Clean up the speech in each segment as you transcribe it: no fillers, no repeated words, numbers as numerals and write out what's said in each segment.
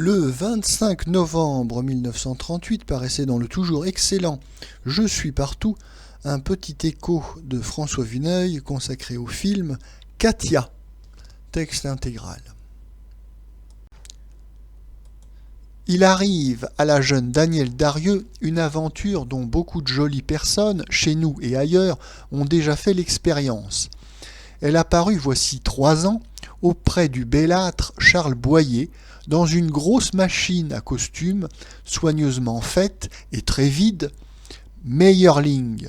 Le 25 novembre 1938 paraissait dans le toujours excellent Je suis partout un petit écho de François Vuneuil consacré au film Katia, texte intégral. Il arrive à la jeune Danielle Darieux une aventure dont beaucoup de jolies personnes, chez nous et ailleurs, ont déjà fait l'expérience. Elle a paru voici 3 ans auprès du bellâtre Charles Boyer dans une grosse machine à costume soigneusement faite et très vide, Meyerling,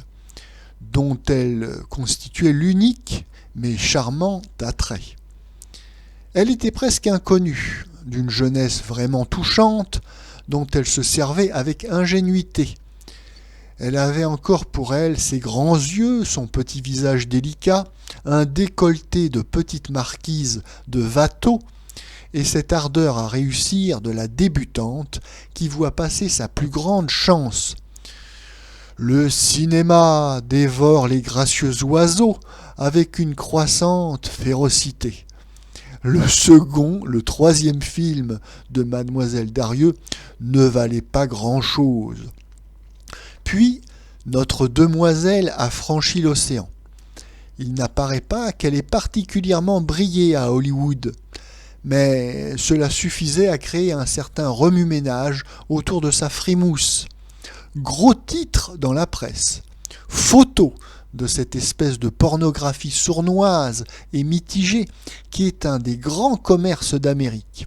dont elle constituait l'unique mais charmant attrait. Elle était presque inconnue, d'une jeunesse vraiment touchante, dont elle se servait avec ingénuité. Elle avait encore pour elle ses grands yeux, son petit visage délicat, un décolleté de petite marquise de Watteau, et cette ardeur à réussir de la débutante qui voit passer sa plus grande chance. Le cinéma dévore les gracieux oiseaux avec une croissante férocité. Le second, le 3e film de Mademoiselle Darieux ne valait pas grand-chose. Puis, notre demoiselle a franchi l'océan. Il n'apparaît pas qu'elle ait particulièrement brillé à Hollywood, mais cela suffisait à créer un certain remue-ménage autour de sa frimousse. Gros titre dans la presse, photo de cette espèce de pornographie sournoise et mitigée qui est un des grands commerces d'Amérique.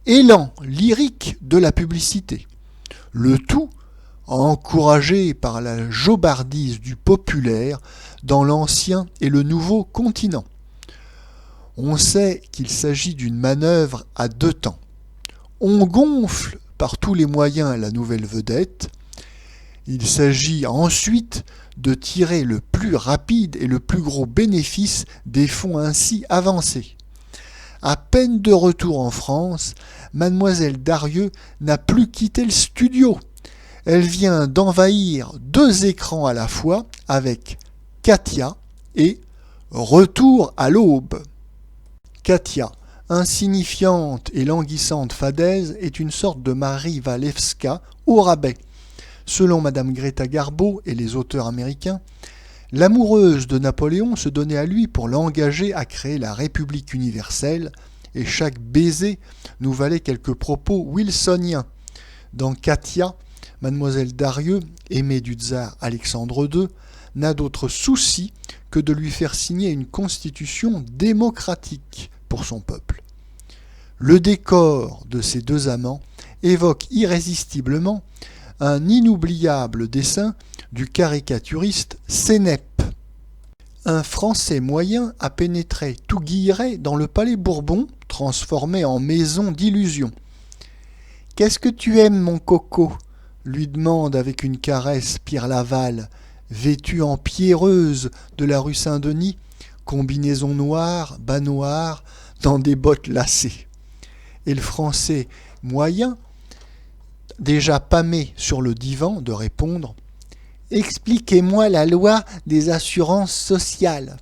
Élan lyrique de la publicité. Le tout encouragé par la jobardise du populaire dans l'ancien et le nouveau continent. On sait qu'il s'agit d'une manœuvre à 2 temps. On gonfle par tous les moyens la nouvelle vedette. Il s'agit ensuite de tirer le plus rapide et le plus gros bénéfice des fonds ainsi avancés. À peine de retour en France, Mademoiselle Darieux n'a plus quitté le studio. Elle vient d'envahir 2 écrans à la fois avec Katia et Retour à l'aube. Katia, insignifiante et languissante fadaise, est une sorte de Marie Walewska au rabais. Selon Madame Greta Garbo et les auteurs américains, l'amoureuse de Napoléon se donnait à lui pour l'engager à créer la République universelle, et chaque baiser nous valait quelques propos wilsoniens. Dans Katia, Mademoiselle Darieux, aimée du tsar Alexandre II, n'a d'autre souci que de lui faire signer une constitution démocratique pour son peuple. Le décor de ces 2 amants évoque irrésistiblement un inoubliable dessin du caricaturiste Sénèpe. Un Français moyen a pénétré tout Guilleret dans le palais Bourbon, transformé en maison d'illusion. « Qu'est-ce que tu aimes, mon coco ?» lui demande avec une caresse Pierre Laval, vêtu en pierreuse de la rue Saint-Denis, combinaison noire, bas noirs, dans des bottes lacées. Et le Français moyen, déjà pâmé sur le divan, de répondre « Expliquez-moi la loi des assurances sociales ».